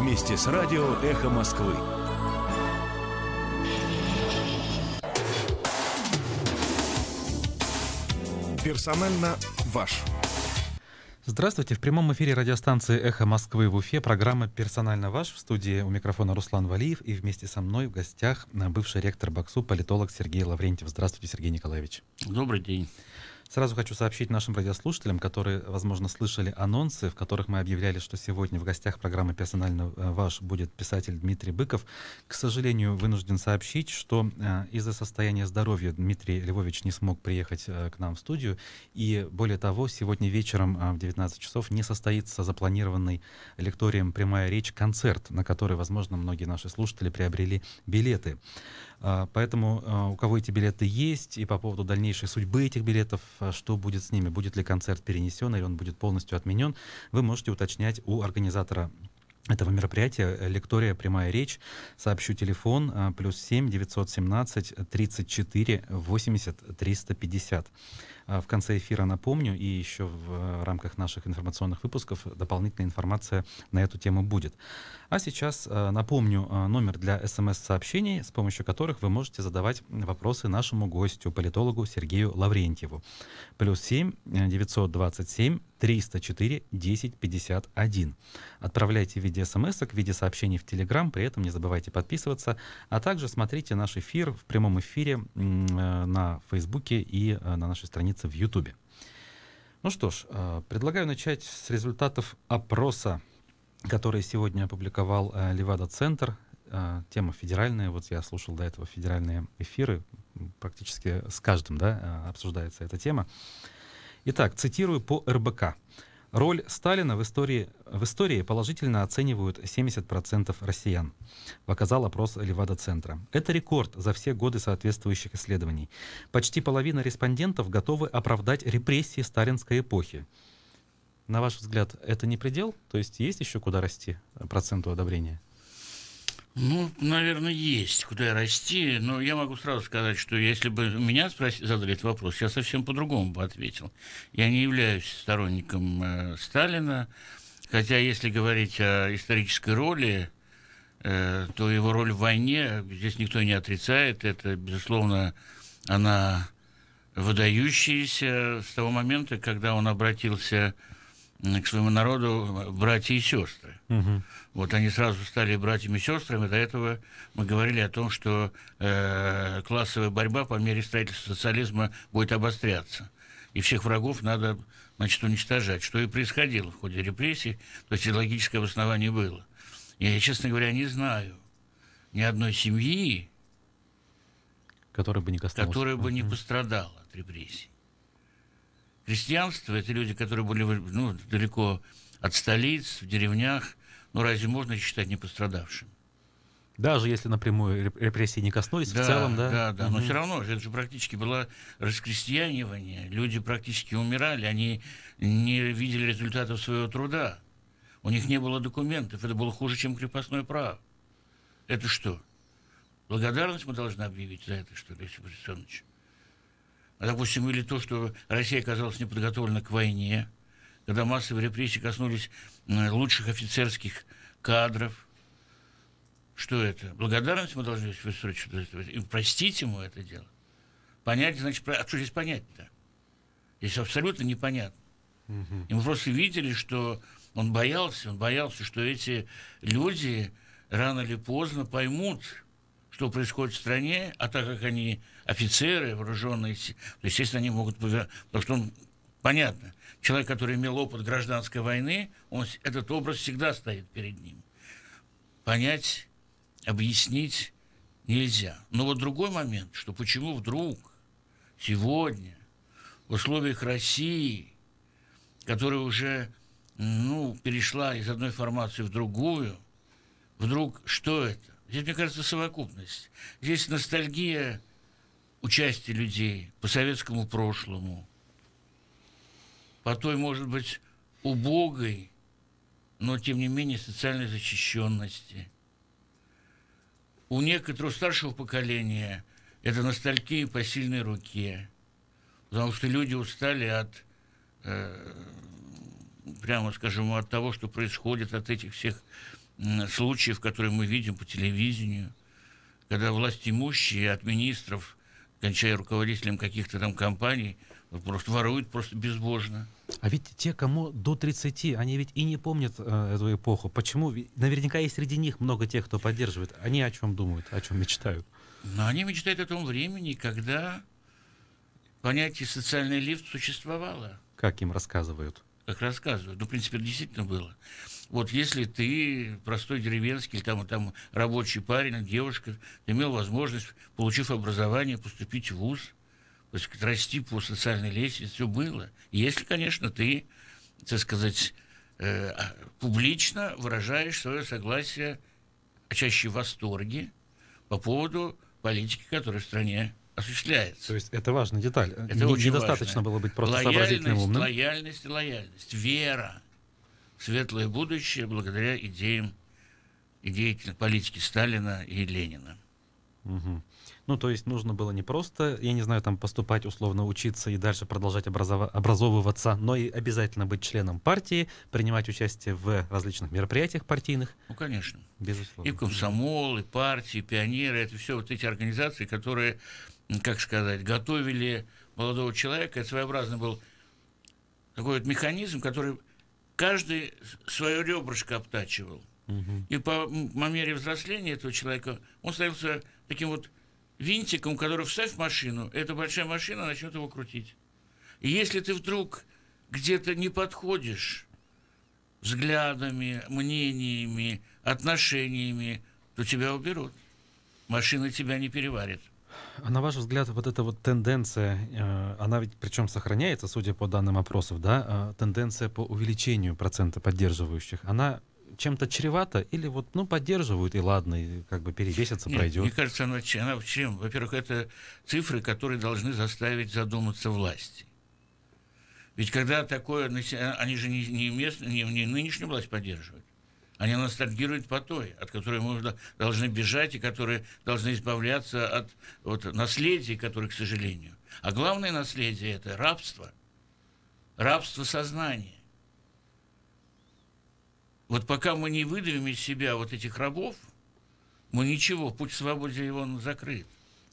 вместе с радио «Эхо Москвы». Персонально ваш. Здравствуйте. В прямом эфире радиостанции «Эхо Москвы» в Уфе. Программа «Персонально ваш». В студии у микрофона Руслан Валиев. И вместе со мной в гостях бывший ректор БАКСУ, политолог Сергей Лаврентьев. Здравствуйте, Сергей Николаевич. Добрый день. Сразу хочу сообщить нашим радиослушателям, которые, возможно, слышали анонсы, в которых мы объявляли, что сегодня в гостях программы «Персонально ваш» будет писатель Дмитрий Быков. К сожалению, вынужден сообщить, что из-за состояния здоровья Дмитрий Львович не смог приехать к нам в студию. И более того, сегодня вечером в 19 часов не состоится запланированный лекторием «Прямая речь» концерт, на который, возможно, многие наши слушатели приобрели билеты. Поэтому у кого эти билеты есть, и по поводу дальнейшей судьбы этих билетов, что будет с ними, будет ли концерт перенесен или он будет полностью отменен, вы можете уточнять у организатора этого мероприятия «Лектория. Прямая речь». Сообщу телефон +7 917 34 80 350. В конце эфира напомню, и еще в рамках наших информационных выпусков дополнительная информация на эту тему будет. А сейчас напомню номер для СМС-сообщений, с помощью которых вы можете задавать вопросы нашему гостю, политологу Сергею Лаврентьеву. +7 927 304 1051. Отправляйте в виде смс-ок, в виде сообщений в Телеграм, при этом не забывайте подписываться, а также смотрите наш эфир в прямом эфире на Фейсбуке и на нашей странице в Ютубе. Ну что ж, предлагаю начать с результатов опроса, который сегодня опубликовал Левада-центр. Тема федеральная, вот я слушал до этого федеральные эфиры, практически с каждым, обсуждается эта тема. Итак, цитирую по РБК. Роль Сталина в истории положительно оценивают 70% россиян, показал опрос Левада-центра. Это рекорд за все годы соответствующих исследований. Почти половина респондентов готовы оправдать репрессии сталинской эпохи. На ваш взгляд, это не предел? То есть есть еще куда расти проценту одобрения? Ну, наверное, есть куда расти, но я могу сразу сказать, что если бы меня задали этот вопрос, я совсем по-другому бы ответил. Я не являюсь сторонником Сталина, хотя если говорить о исторической роли, то его роль в войне здесь никто не отрицает. Это, безусловно, она выдающаяся с того момента, когда он обратился к своему народу братья и сестры. Угу. Вот они сразу стали братьями и сестрами. До этого мы говорили о том, что классовая борьба по мере строительства социализма будет обостряться. И всех врагов надо, значит, уничтожать. Что и происходило в ходе репрессий. То есть логическое обоснование было. Я, честно говоря, не знаю ни одной семьи, которая бы не пострадала от репрессий. Крестьянство — это люди, которые были далеко от столиц, в деревнях. Ну, разве можно их считать непострадавшими? Даже если напрямую репрессии не коснулись, в целом, да? Да, но все равно, это же практически было раскрестьянивание. Люди практически умирали, они не видели результатов своего труда. У них не было документов, это было хуже, чем крепостное право. Это что? Благодарность мы должны объявить за это, что ли, Иосиф Виссарионович? Допустим, или то, что Россия оказалась неподготовлена к войне, когда массовые репрессии коснулись лучших офицерских кадров. Что это? Благодарность мы должны выстроить, и простить ему это дело. Понять, значит, а что здесь понять-то? Здесь абсолютно непонятно. И мы просто видели, что он боялся, что эти люди рано или поздно поймут, что происходит в стране, а так как они офицеры, вооруженные, то, естественно, они могут... Потому что понятно, человек, который имел опыт гражданской войны, этот образ всегда стоит перед ним. Понять, объяснить нельзя. Но вот другой момент, что почему вдруг сегодня в условиях России, которая уже перешла из одной формации в другую, вдруг что это? Здесь, мне кажется, совокупность. Здесь ностальгия участия людей по советскому прошлому, по той, может быть, убогой, но, тем не менее, социальной защищенности. У некоторого старшего поколения это ностальгия по сильной руке, потому что люди устали от, прямо скажем, от того, что происходит, от этих всех случаев, которые мы видим по телевидению, когда властимущие от министров, кончая руководителем каких-то там компаний, просто воруют просто безбожно. А ведь те, кому до 30, они ведь и не помнят эту эпоху. Почему? Наверняка и среди них много тех, кто поддерживает. Они о чем думают, о чем мечтают? Но они мечтают о том времени, когда понятие «социальный лифт» существовало. Как им рассказывают? Как рассказывают. Ну, в принципе, это действительно было. Вот если ты простой деревенский, там рабочий парень, девушка, ты имел возможность, получив образование, поступить в вуз, то есть расти по социальной лестнице, все было. Если, конечно, ты, так сказать, публично выражаешь свое согласие, а чаще в восторге по поводу политики, которая в стране осуществляется. То есть это важная деталь. Это очень недостаточно важно. было быть просто сообразительным, умным. Лояльность, вера в светлое будущее благодаря идеям и деятельности политики Сталина и Ленина. Угу. Ну, то есть нужно было не просто, я не знаю, там поступать, условно учиться и дальше продолжать образовываться, но и обязательно быть членом партии, принимать участие в различных мероприятиях партийных. Ну, конечно. Безусловно. И комсомол, и партии, и пионеры, это все вот эти организации, которые, как сказать, готовили молодого человека. Это своеобразный был такой вот механизм, который каждый свое ребрышко обтачивал. Угу. И по мере взросления этого человека он становился таким вот винтиком, который вставь в машину, эта большая машина начнет его крутить. И если ты вдруг где-то не подходишь взглядами, мнениями, отношениями, то тебя уберут. Машина тебя не переварит. А на ваш взгляд, вот эта вот тенденция, она ведь причем сохраняется, судя по данным опросов, да, тенденция по увеличению процента поддерживающих, она чем-то чревато или вот, ну, поддерживают, и ладно, и как бы перевесится, пройдет? Мне кажется, она чем? Во-первых, это цифры, которые должны заставить задуматься власти. Ведь когда такое, они же не нынешнюю власть поддерживают, они ностальгируют по той, от которой мы должны бежать и которые должны избавляться от вот, наследия, которое, к сожалению. А главное наследие – это рабство. Рабство сознания. Вот пока мы не выдавим из себя вот этих рабов, мы ничего, путь к свободе его закрыт.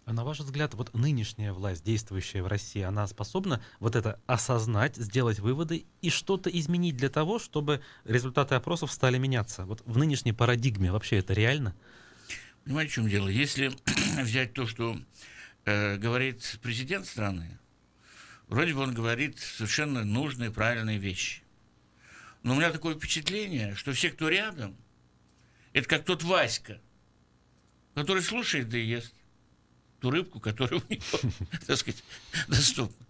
А на ваш взгляд, вот нынешняя власть, действующая в России, она способна вот это осознать, сделать выводы и что-то изменить для того, чтобы результаты опросов стали меняться? Вот в нынешней парадигме вообще это реально? Понимаете, в чем дело? Если взять то, что говорит президент страны, вроде бы он говорит совершенно нужные, правильные вещи. Но у меня такое впечатление, что все, кто рядом, это как тот Васька, который слушает да и ест ту рыбку, которая у него, так сказать, доступна.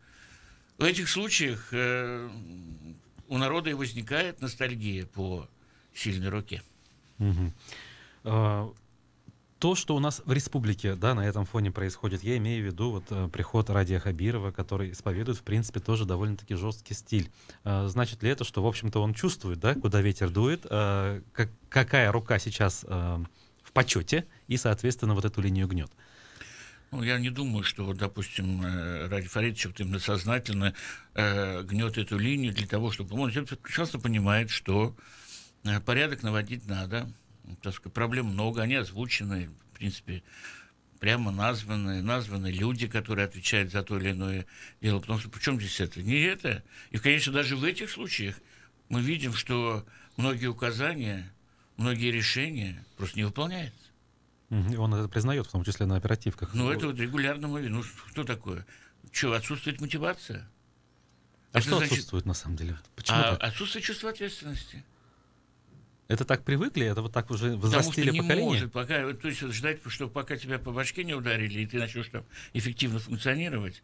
В этих случаях у народа и возникает ностальгия по сильной руке. Угу. То, что у нас в республике, да, на этом фоне происходит, я имею в виду вот приход Радия Хабирова, который исповедует, в принципе, тоже довольно-таки жесткий стиль. Значит ли это, что, в общем-то, он чувствует, да, куда ветер дует, какая рука сейчас в почете, и, соответственно, вот эту линию гнет? Ну, я не думаю, что, вот, допустим, Радий Фаридович вот именно сознательно гнет эту линию для того, чтобы... Он прекрасно понимает, что порядок наводить надо. Так сказать, проблем много, они озвучены, в принципе, прямо названы люди, которые отвечают за то или иное дело. Потому что причем здесь это? Не это. И, конечно, даже в этих случаях мы видим, что многие указания, многие решения просто не выполняются. Он это признает, в том числе на оперативках. Ну, это вот регулярно мы видим. Ну, что такое? Что, отсутствует мотивация? А это что значит... отсутствует, на самом деле? Почему так? Отсутствует чувство ответственности. Это так привыкли? Это вот так уже взрастили поколение? Может, пока, то есть ждать, что пока тебя по башке не ударили, и ты начнешь там эффективно функционировать,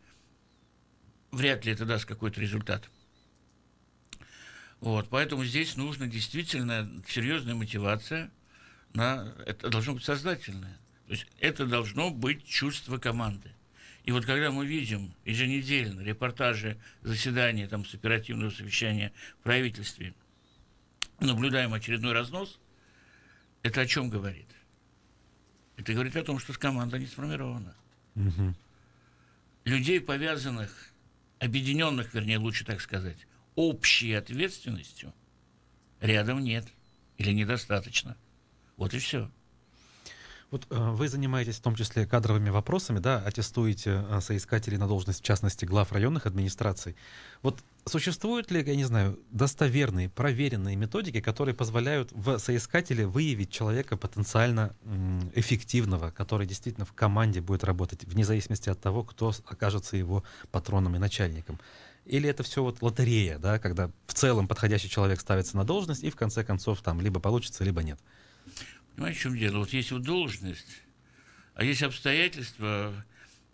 вряд ли это даст какой-то результат. Вот, поэтому здесь нужна действительно серьезная мотивация. Это должно быть сознательное. То есть это должно быть чувство команды. И вот когда мы видим еженедельно репортажи, заседания там, с оперативного совещания в правительстве, наблюдаем очередной разнос, это о чем говорит? Это говорит о том, что команда не сформирована. Угу. Людей, повязанных, объединенных, вернее, лучше так сказать, общей ответственностью, рядом нет или недостаточно. Вот и все. Вот вы занимаетесь в том числе кадровыми вопросами, да, аттестуете соискателей на должность, в частности, глав районных администраций. Вот существуют ли, я не знаю, достоверные, проверенные методики, которые позволяют в соискателе выявить человека потенциально эффективного, который действительно в команде будет работать, вне зависимости от того, кто окажется его патроном и начальником? Или это все вот лотерея, да, когда в целом подходящий человек ставится на должность, и в конце концов там либо получится, либо нет? Понимаете, в чем дело? Вот есть вот должность, а есть обстоятельства,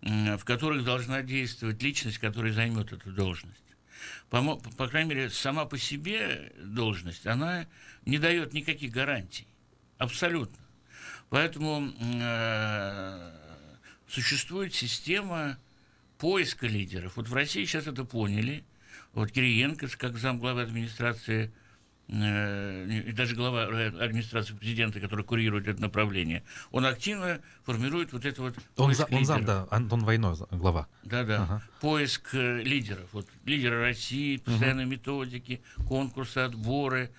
в которых должна действовать личность, которая займет эту должность. По крайней мере, сама по себе должность, она не дает никаких гарантий. Абсолютно. Поэтому существует система поиска лидеров. Вот в России сейчас это поняли. Вот Кириенко, как замглавы администрации, и даже глава администрации президента, который курирует это направление, он активно формирует вот это вот поиск лидеров. Он зам, да, Антон Войной, глава. Да-да, ага. Поиск лидеров. Вот лидеры России, постоянные методики, конкурсы, отборы,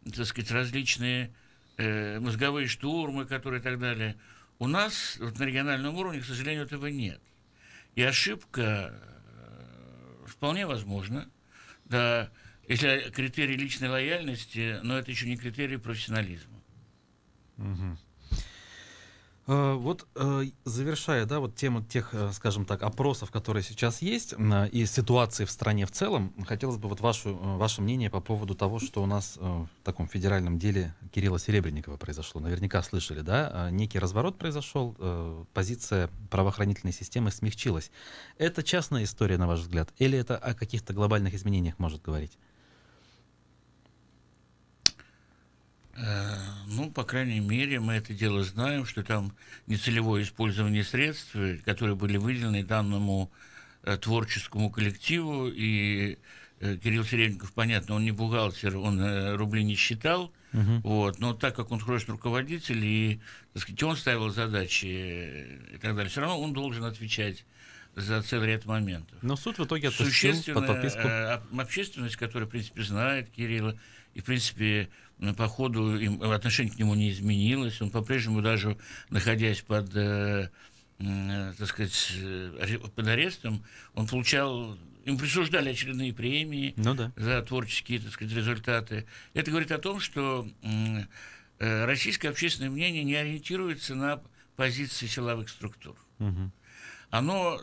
так сказать, различные мозговые штурмы, которые и так далее. У нас вот, на региональном уровне, к сожалению, этого нет. И ошибка вполне возможна, да. Если критерий личной лояльности, но это еще не критерий профессионализма. Угу. Вот завершая, да, вот тему тех, скажем так, опросов, которые сейчас есть, и ситуации в стране в целом, хотелось бы вот ваше мнение по поводу того, что у нас в таком федеральном деле Кирилла Серебренникова произошло. Наверняка слышали, да, некий разворот произошел, позиция правоохранительной системы смягчилась. Это частная история, на ваш взгляд, или это о каких-то глобальных изменениях может говорить? Ну, по крайней мере, мы это дело знаем, что там нецелевое использование средств, которые были выделены данному творческому коллективу, и Кирилл Серебренников, понятно, он не бухгалтер, он рубли не считал, вот, но так как он художественный руководитель, и, так сказать, он ставил задачи и так далее, все равно он должен отвечать за целый ряд моментов. Но суд в итоге отпустил под подписку. Общественность, которая, в принципе, знает Кирилла, и, в принципе, по ходу отношение к нему не изменилось. Он по-прежнему, даже находясь под, так сказать, под арестом, он получал... Им присуждали очередные премии за творческие, так сказать, результаты. Это говорит о том, что российское общественное мнение не ориентируется на позиции силовых структур. Оно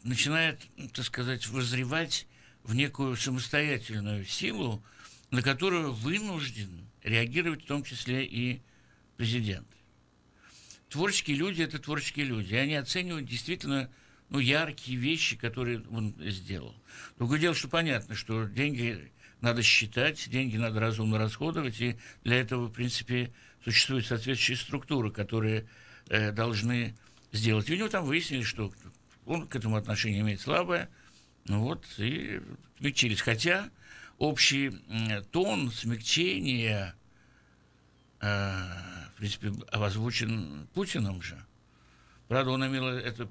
начинает, так сказать, воззревать в некую самостоятельную силу, на которую вынужден реагировать в том числе и президент. Творческие люди – это творческие люди, и они оценивают действительно яркие вещи, которые он сделал. Другое дело, что понятно, что деньги надо считать, деньги надо разумно расходовать, и для этого, в принципе, существуют соответствующие структуры, которые должны сделать. Видимо, там выяснили, что он к этому отношение имеет слабое, и смягчились. Хотя общий тон смягчения, в принципе, озвучен Путиным же. Правда, он имел это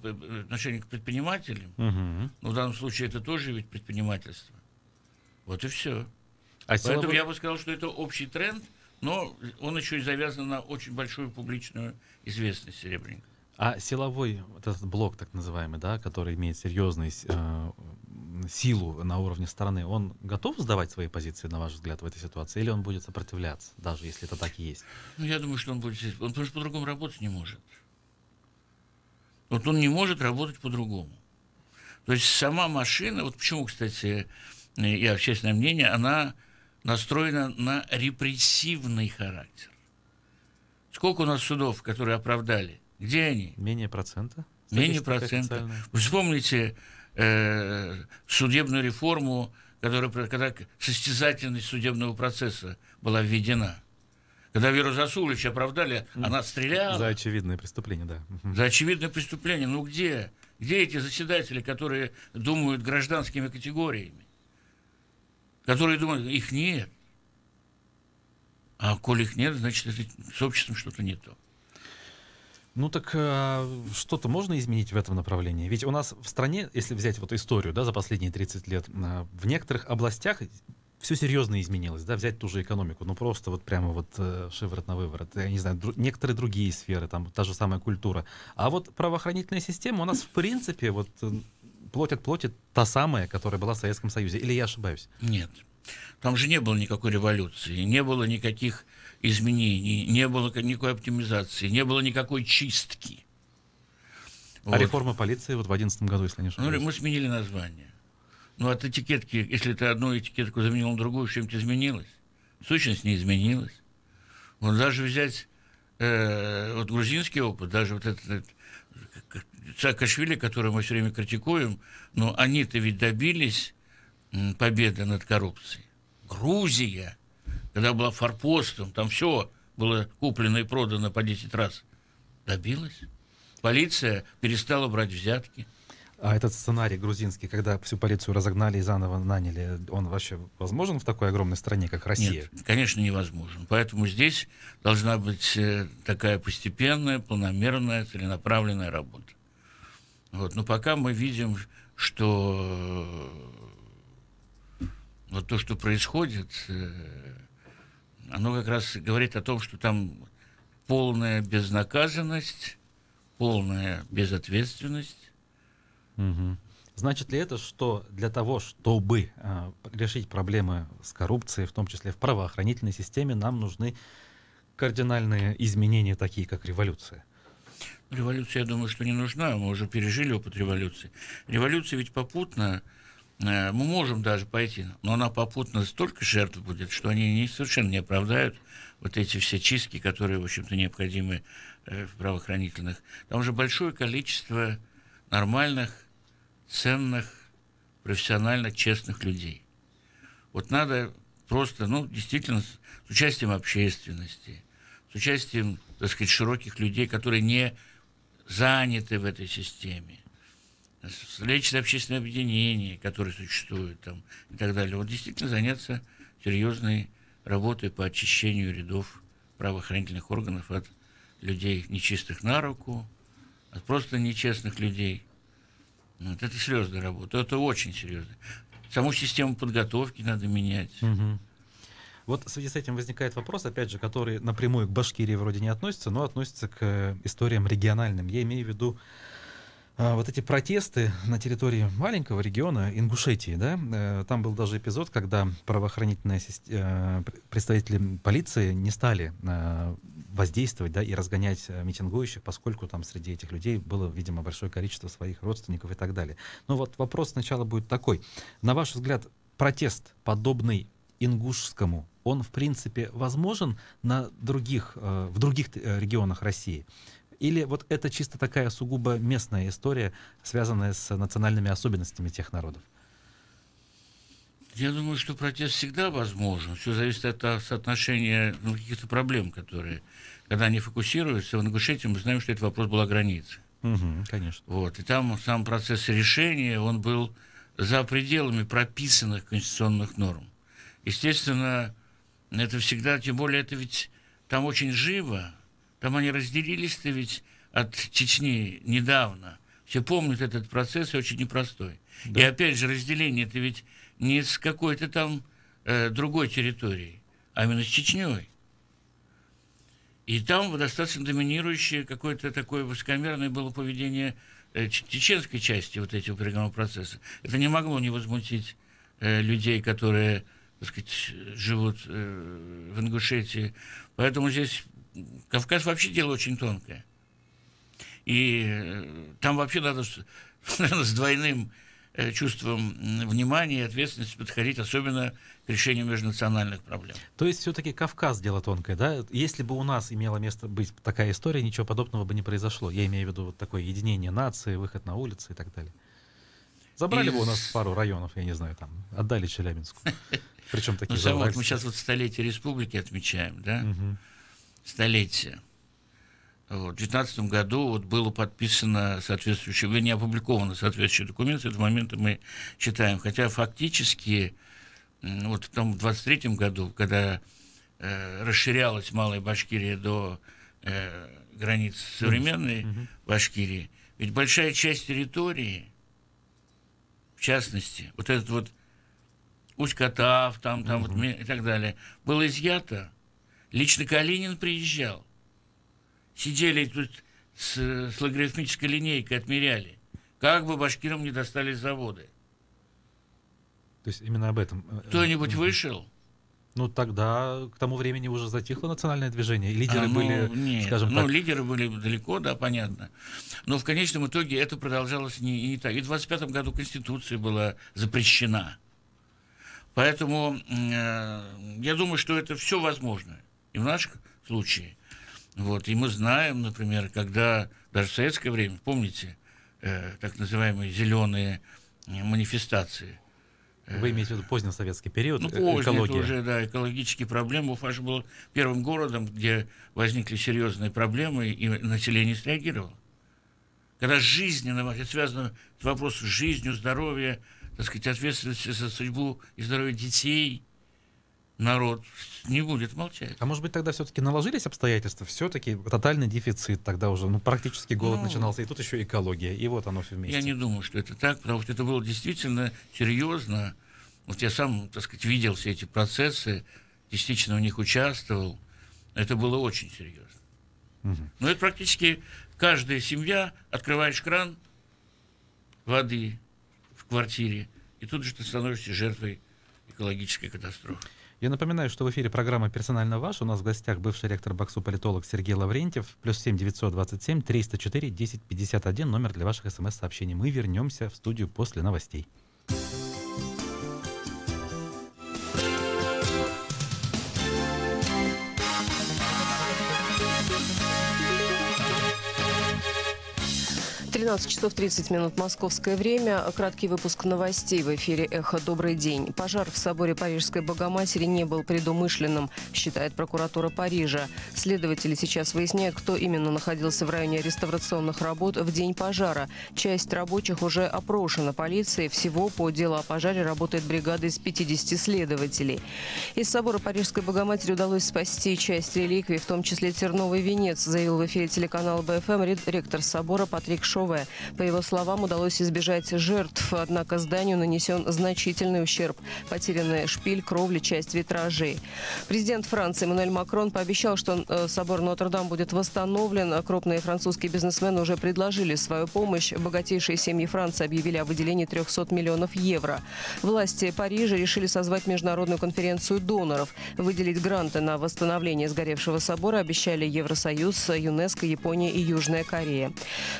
отношение к предпринимателям, но в данном случае это тоже ведь предпринимательство. Вот и все. Поэтому я бы сказал, что это общий тренд, но он еще и завязан на очень большую публичную известность Серебренникова. А силовой, вот этот блок так называемый, да, который имеет серьезную силу на уровне страны, он готов сдавать свои позиции, на ваш взгляд, в этой ситуации, или он будет сопротивляться, даже если это так и есть? Я думаю, что он просто по-другому работать не может. Вот он не может работать по-другому. То есть сама машина, вот почему, кстати, и общественное мнение, она настроена на репрессивный характер. Сколько у нас судов, которые оправдали? Где они? Менее процента. Менее процента. Вы вспомните судебную реформу, когда состязательность судебного процесса была введена. Когда Веру Засулович оправдали, она стреляла. За очевидное преступление, да. За очевидное преступление. Где? Где эти заседатели, которые думают гражданскими категориями? Которые думают, их нет. А коли их нет, значит, с обществом что-то не то. Ну так что-то можно изменить в этом направлении? Ведь у нас в стране, если взять вот историю, да, за последние 30 лет, в некоторых областях все серьезно изменилось, да, взять ту же экономику, ну просто вот прямо вот шиворот на выворот, я не знаю, некоторые другие сферы, там та же самая культура. А вот правоохранительная система у нас в принципе вот плоть та самая, которая была в Советском Союзе. Или я ошибаюсь? Нет. Там же не было никакой революции, не было никаких изменений, не было никакой оптимизации, не было никакой чистки. А Вот. реформа полиции вот в 2011 году, если не ошибаюсь? Ну, мы сменили название. Ну, от этикетки, если ты одну этикетку заменил на другую, что-нибудь изменилось? Сущность не изменилась. Вот даже взять вот грузинский опыт, даже вот этот Саакашвили, который мы все время критикуем, но они-то ведь добились победы над коррупцией. Грузия, когда была форпостом, там все было куплено и продано по 10 раз, добилась. Полиция перестала брать взятки. А этот сценарий грузинский, когда всю полицию разогнали и заново наняли, он вообще возможен в такой огромной стране, как Россия? Нет, конечно, невозможен. Поэтому здесь должна быть такая постепенная, планомерная, целенаправленная работа. Вот. Но пока мы видим, что вот то, что происходит, оно как раз говорит о том, что там полная безнаказанность, полная безответственность. Угу. Значит ли это, что для того, чтобы решить проблемы с коррупцией, в том числе в правоохранительной системе, нам нужны кардинальные изменения, такие как революция? Революция, я думаю, что не нужна. Мы уже пережили опыт революции. Революция ведь попутно, мы можем даже пойти, но она попутно столько жертв будет, что они совершенно не оправдают вот эти все чистки, которые, в общем-то, необходимы в правоохранительных. Там уже большое количество нормальных, ценных, профессионально честных людей. Вот надо просто, действительно, с участием общественности, с участием, так сказать, широких людей, которые не заняты в этой системе, личные общественные объединения, которые существуют там и так далее. Вот действительно заняться серьезной работой по очищению рядов правоохранительных органов от людей нечистых на руку, от просто нечестных людей. Вот это серьезная работа, это очень серьезно. Саму систему подготовки надо менять. Угу. Вот в связи с этим возникает вопрос, опять же, который напрямую к Башкирии вроде не относится, но относится к историям региональным. Я имею в виду вот эти протесты на территории маленького региона Ингушетии, да, там был даже эпизод, когда правоохранительные представители полиции не стали воздействовать, да, и разгонять митингующих, поскольку там среди этих людей было, видимо, большое количество своих родственников и так далее. Но вот вопрос сначала будет такой. На ваш взгляд, протест, подобный ингушскому, он, в принципе, возможен в других регионах России? Или вот это чисто такая сугубо местная история, связанная с национальными особенностями тех народов? Я думаю, что протест всегда возможен. Все зависит от соотношения каких-то проблем, которые, когда они фокусируются, в Ингушетии мы знаем, что этот вопрос был о границе. Угу, конечно. Вот. И там сам процесс решения, он был за пределами прописанных конституционных норм. Естественно, это всегда, тем более, это ведь там очень живо. Там они разделились-то ведь от Чечни недавно. Все помнят этот процесс, и очень непростой. Да. И опять же, разделение это ведь не с какой-то там другой территорией, а именно с Чечней. И там достаточно доминирующее какое-то такое высокомерное было поведение чеченской части вот этого переговорного процесса. Это не могло не возмутить людей, которые, так сказать, живут в Ингушетии. Поэтому здесь Кавказ вообще дело очень тонкое. И там вообще надо, наверное, с двойным чувством внимания и ответственности подходить, особенно к решению межнациональных проблем. То есть все-таки Кавказ дело тонкое, да? Если бы у нас имела место быть такая история, ничего подобного бы не произошло. Я имею в виду вот такое единение нации, выход на улицы и так далее. Забрали бы у нас пару районов, я не знаю, там, отдали Челябинску. Причем такие вот мы сейчас вот столетие республики отмечаем, да? Угу. Столетие. Вот. В 2019 году вот было подписано соответствующее, не опубликовано соответствующий документ, с этого момента мы читаем. Хотя фактически вот в том 23 году, когда расширялась Малая Башкирия до границ современной Башкирии, ведь большая часть территории, в частности, вот этот вот Усть-Катав, там вот, и так далее, было изъято. Лично Калинин приезжал. Сидели тут с логарифмической линейкой, отмеряли. Как бы башкирам не достались заводы. То есть именно об этом. Кто-нибудь вышел? Ну, тогда, к тому времени уже затихло национальное движение, и лидеры были, нет. скажем так... лидеры были далеко, да, понятно. Но в конечном итоге это продолжалось не так. И в 25-м году Конституция была запрещена. Поэтому я думаю, что это все возможно. И в нашем случае. Вот. И мы знаем, например, когда даже в советское время, помните, так называемые зеленые манифестации. Вы имеете в виду позднесоветский период, экология. Уже, да, экологические проблемы. Уфа был первым городом, где возникли серьезные проблемы, и население среагировало. Когда жизненно, это связано с вопросом жизни, здоровья, так сказать, ответственности за судьбу и здоровье детей, народ не будет молчать. А может быть, тогда все-таки наложились обстоятельства? Все-таки тотальный дефицит, тогда уже практически голод начинался, и тут еще экология, и вот оно все вместе. Я не думаю, что это так, потому что это было действительно серьезно. Вот я сам, так сказать, видел все эти процессы, частично в них участвовал. Это было очень серьезно. Но это практически каждая семья, открываешь кран воды в квартире, и тут же ты становишься жертвой экологической катастрофы. Я напоминаю, что в эфире программа «Персонально ваш». У нас в гостях бывший ректор БАКСУ политолог Сергей Лаврентьев. +7 927 304 1051, номер для ваших смс-сообщений. Мы вернемся в студию после новостей. часов 30 минут московское время. Краткий выпуск новостей в эфире «Эхо». Добрый день. Пожар в соборе Парижской Богоматери не был предумышленным, считает прокуратура Парижа. Следователи сейчас выясняют, кто именно находился в районе реставрационных работ в день пожара. Часть рабочих уже опрошена полицией. Всего по делу о пожаре работает бригада из 50 следователей. Из собора Парижской Богоматери удалось спасти часть реликвий, в том числе терновый венец, заявил в эфире телеканала БФМ ректор собора Патрик Шове. По его словам, удалось избежать жертв, однако зданию нанесен значительный ущерб. Потеряны шпиль, кровля, часть витражей. Президент Франции Эммануэль Макрон пообещал, что собор Нотр-Дам будет восстановлен. Крупные французские бизнесмены уже предложили свою помощь. Богатейшие семьи Франции объявили о выделении 300 миллионов евро. Власти Парижа решили созвать международную конференцию доноров. Выделить гранты на восстановление сгоревшего собора обещали Евросоюз, ЮНЕСКО, Япония и Южная Корея.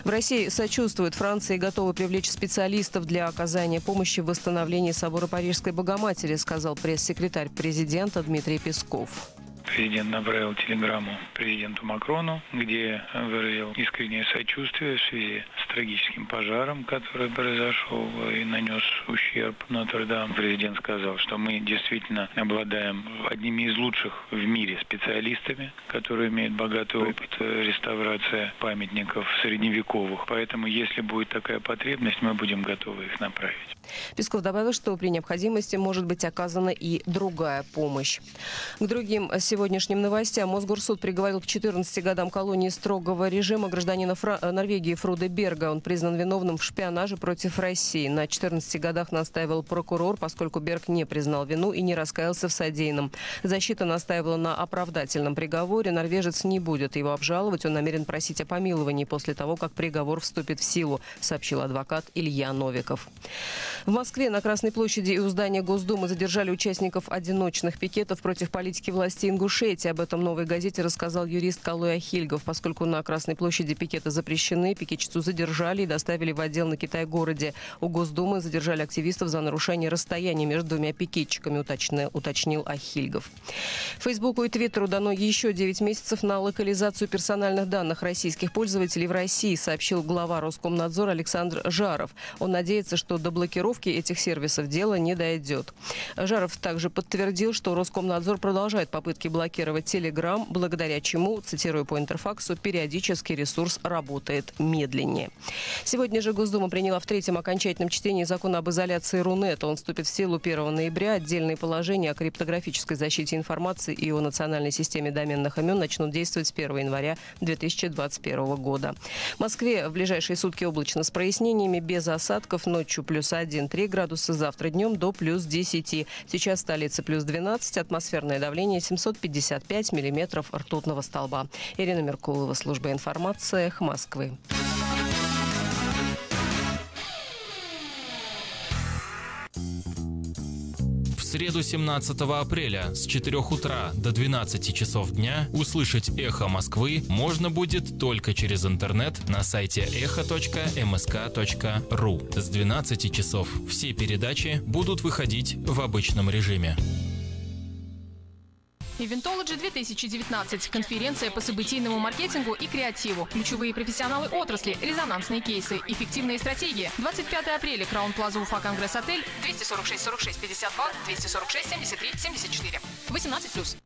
В России сочувствуют Франции и готовы привлечь специалистов для оказания помощи в восстановлении собора Парижской Богоматери, сказал пресс-секретарь президента Дмитрий Песков. Президент направил телеграмму президенту Макрону, где выразил искреннее сочувствие в связи с трагическим пожаром, который произошел и нанес ущерб Нотр-Дам. Президент сказал, что мы действительно обладаем одними из лучших в мире специалистами, которые имеют богатый опыт реставрации памятников средневековых. Поэтому, если будет такая потребность, мы будем готовы их направить. Песков добавил, что при необходимости может быть оказана и другая помощь. К другим сегодняшним новостям. Мосгорсуд приговорил к 14 годам колонии строгого режима гражданина Норвегии Фруде Берга. Он признан виновным в шпионаже против России. На 14 годах настаивал прокурор, поскольку Берг не признал вину и не раскаялся в содеянном. Защита настаивала на оправдательном приговоре. Норвежец не будет его обжаловать. Он намерен просить о помиловании после того, как приговор вступит в силу, сообщил адвокат Илья Новиков. В Москве на Красной площади и у здания Госдумы задержали участников одиночных пикетов против политики власти Ингушетии. Об этом «Новой газете» рассказал юрист Калой Ахильгов. Поскольку на Красной площади пикеты запрещены, пикетчицу задержали и доставили в отдел на Китай-городе. У Госдумы задержали активистов за нарушение расстояния между двумя пикетчиками, уточнил Ахильгов. Фейсбуку и Твиттеру дано еще 9 месяцев на локализацию персональных данных российских пользователей в России, сообщил глава Роскомнадзора Александр Жаров. Он надеется, что до блокировки этих сервисов дело не дойдет. Жаров также подтвердил, что Роскомнадзор продолжает попытки блокировать Telegram, благодаря чему, цитирую по Интерфаксу, периодически ресурс работает медленнее. Сегодня же Госдума приняла в третьем окончательном чтении закон об изоляции Рунета. Он вступит в силу 1 ноября. Отдельные положения о криптографической защите информации и о национальной системе доменных имен начнут действовать с 1 января 2021 года. В Москве в ближайшие сутки облачно с прояснениями, без осадков. Ночью +1-3 градуса, завтра днем до +10. Сейчас в столице +12, атмосферное давление 755 миллиметров ртутного столба. Ирина Меркулова, служба информации, «Эхо Москвы». В среду 17 апреля с 4 утра до 12 часов дня услышать «Эхо Москвы» можно будет только через интернет на сайте echo.msk.ru. С 12 часов все передачи будут выходить в обычном режиме. Eventology 2019. Конференция по событийному маркетингу и креативу. Ключевые профессионалы отрасли, резонансные кейсы, эффективные стратегии. 25 апреля. Краун Плаза Уфа Конгресс Отель. 246-46-52, 246-73-74. 18+.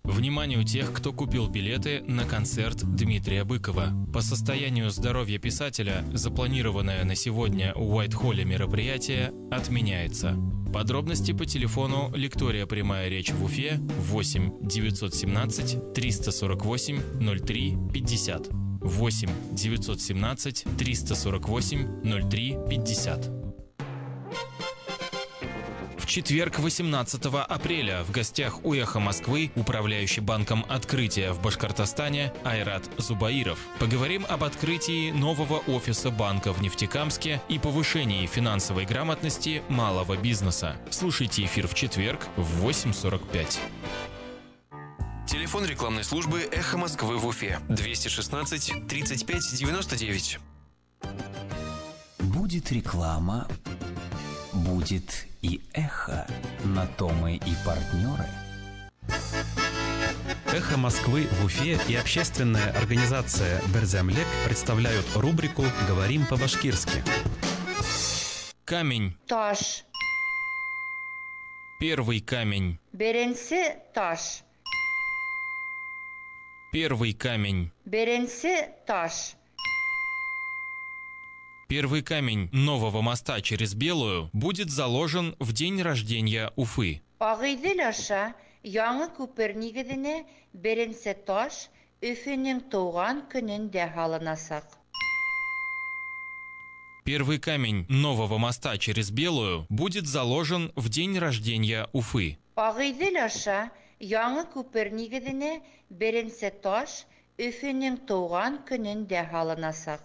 Вниманию тех, кто купил билеты на концерт Дмитрия Быкова. По состоянию здоровья писателя запланированное на сегодня в Уайт-Холле мероприятие отменяется. Подробности по телефону «Лектория. Прямая речь» в Уфе 8 917 348 03 50. 8 917 348 03 50. В четверг, 18 апреля, в гостях у «Эхо Москвы» управляющий банком «Открытие» в Башкортостане Айрат Зубаиров. Поговорим об открытии нового офиса банка в Нефтекамске и повышении финансовой грамотности малого бизнеса. Слушайте эфир в четверг в 8:45. Телефон рекламной службы «Эхо Москвы» в Уфе 216 35 99. Будет реклама, будет и эхо. На то мы и партнеры. «Эхо Москвы» в Уфе и общественная организация «Берзямлек» представляют рубрику «Говорим по-башкирски». Камень. Таш. Первый камень. Беренси таш. Первый камень. Беренси таш. Первый камень нового моста через Белую будет заложен в день рождения Уфы. Агыйдыл аша яңы күпер нигезенә беренсе таш Өфөнең туган көнендә һалынасак. Первый камень нового моста через Белую будет заложен в день рождения Уфы. Агыйдыл аша яңы күпер нигезенә беренсе таш Өфөнең туган көнендә һалынасак.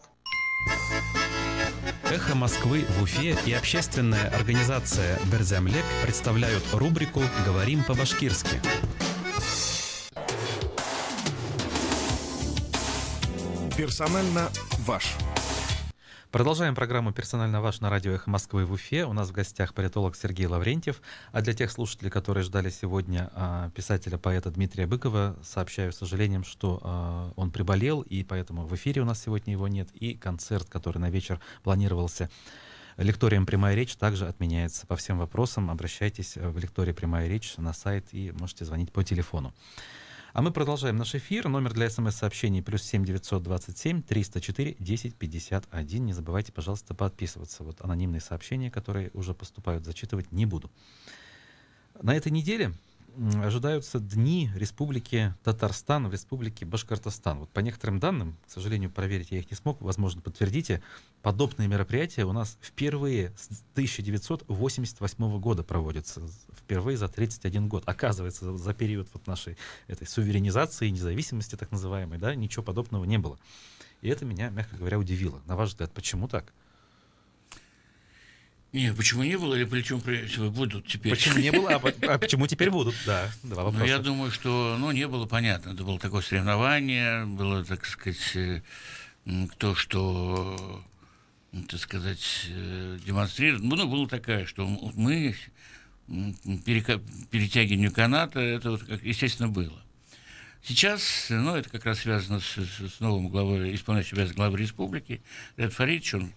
«Эхо Москвы» в Уфе и общественная организация «Берзямлек» представляют рубрику «Говорим по-башкирски». Персонально ваш. Продолжаем программу «Персонально ваш» на радио «Эхо Москвы» в Уфе. У нас в гостях политолог Сергей Лаврентьев. А для тех слушателей, которые ждали сегодня писателя-поэта Дмитрия Быкова, сообщаю с сожалением, что он приболел, и поэтому в эфире у нас сегодня его нет. И концерт, который на вечер планировался лекторием «Прямая речь», также отменяется. По всем вопросам обращайтесь в лекторий «Прямая речь» на сайт и можете звонить по телефону. А мы продолжаем наш эфир. Номер для смс-сообщений +7 927 304 10 51. Не забывайте, пожалуйста, подписываться. Вот анонимные сообщения, которые уже поступают, зачитывать не буду. На этой неделе ожидаются дни Республики Татарстан в Республике Башкортостан. Вот по некоторым данным, к сожалению, проверить я их не смог, возможно, подтвердите, подобные мероприятия у нас впервые с 1988 года проводятся. Впервые за 31 год. Оказывается, за период вот нашей этой суверенизации, независимости так называемой, да, ничего подобного не было. И это меня, мягко говоря, удивило. На ваш взгляд, почему так? Не, почему не было или причем будут теперь? Почему не было, а почему теперь будут? Да, два вопроса. Я думаю, что не было понятно. Это было такое соревнование, было, так сказать, кто что, так сказать, демонстрирует. Было такая, что мы перетягивание каната, это вот как естественно было. Сейчас, это как раз связано с новым главой, исполняющим обязанности главы республики, Ринат Фаридович, он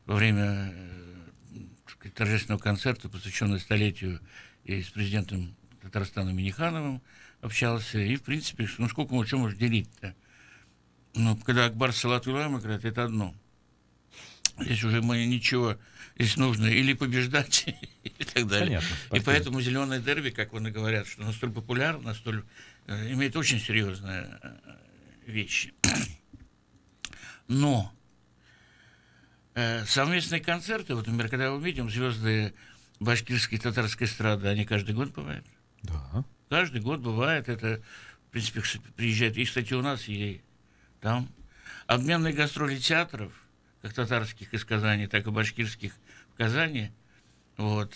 во время торжественного концерта, посвященного столетию, и с президентом Татарстана Минихановым общался, и, в принципе, сколько мы, что можешь делить-то? Когда Акбар Салат Улайм играет, это одно. Здесь уже мы ничего, здесь нужно или побеждать, и так далее. Понятно, и поэтому зеленое дерби, как они говорят, что оно столь популярно, столь имеет очень серьезные вещи. Но совместные концерты, вот, например, когда мы видим звезды башкирской и татарской эстрады, они каждый год бывают. Да. Каждый год бывает. Это, в принципе, приезжает и, кстати, у нас, и там. Обменные гастроли театров, как татарских из Казани, так и башкирских в Казани, вот,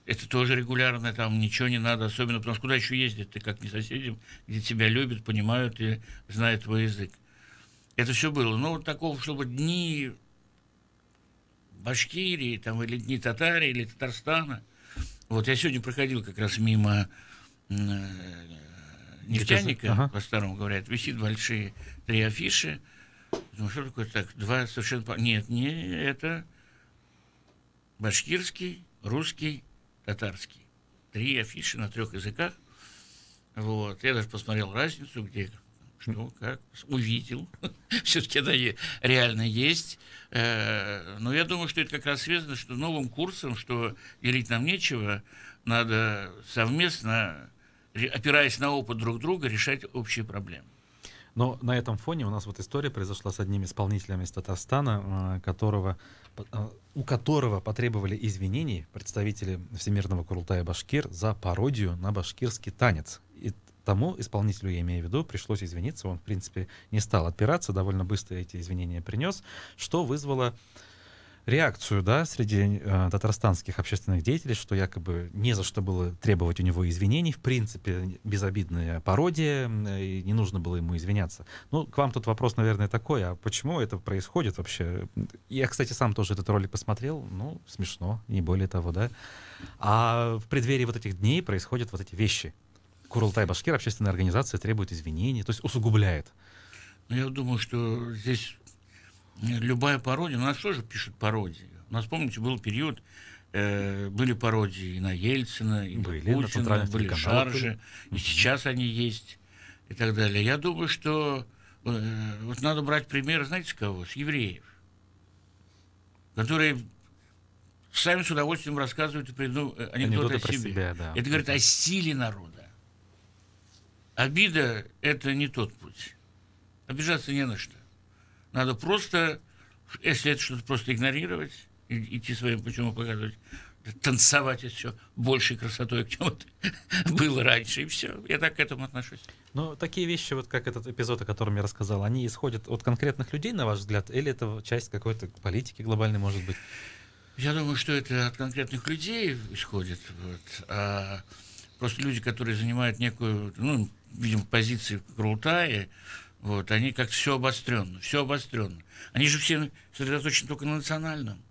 это тоже регулярно, там ничего не надо, особенно, потому что куда еще ездить, ты как не соседям, где тебя любят, понимают и знают твой язык. Это все было. Но вот такого, чтобы дни Башкирии, там, или дни Татарии, или Татарстана. Вот я сегодня проходил как раз мимо нефтяника, по-старому говорят, висит большие 3 афиши. Думаю, что такое так? 2 совершенно... Нет, не это башкирский, русский, татарский. 3 афиши на 3 языках. Вот. Я даже посмотрел разницу, где, что, как, увидел. Все-таки она реально есть. Но я думаю, что это как раз связано, что новым курсом, что делить нам нечего, надо совместно, опираясь на опыт друг друга, решать общие проблемы. Но на этом фоне у нас вот история произошла с одним исполнителем из Татарстана, у которого потребовали извинений представители Всемирного Курултая Башкир за пародию на башкирский танец. И тому исполнителю, я имею в виду, пришлось извиниться. Он, в принципе, не стал отпираться, довольно быстро эти извинения принес, что вызвало реакцию, да, среди татарстанских общественных деятелей, что якобы не за что было требовать у него извинений, в принципе, безобидная пародия, и не нужно было ему извиняться. Ну, к вам тут вопрос, наверное, такой, а почему это происходит вообще? Я, кстати, сам тоже этот ролик посмотрел, ну, смешно, не более того, да. А в преддверии вот этих дней происходят вот эти вещи. Курултай Башкир, общественная организация, требует извинений, то есть усугубляет. Ну, я думаю, что здесь любая пародия, у нас тоже пишут пародии. У нас, помните, был период, были пародии и на Ельцина, и были, на Путина, были шаржи, и сейчас они есть, и так далее. Я думаю, что вот надо брать пример, знаете, с кого? С евреев, которые сами с удовольствием рассказывают анекдоты о себе. Себя, да. Это говорит о силе народа. Обида – это не тот путь. Обижаться не на что. Надо просто, если это что-то просто игнорировать, идти своим путем и показывать, танцевать еще большей красотой, чем это было раньше, и все. Я так к этому отношусь. Ну, такие вещи, вот как этот эпизод, о котором я рассказал, они исходят от конкретных людей, на ваш взгляд, или это часть какой-то политики глобальной, может быть? Я думаю, что это от конкретных людей исходит. Вот. А просто люди, которые занимают некую, ну, видимо, позиции в Курултае, вот, они как-то все обостренно. Они же все сосредоточены только на национальном.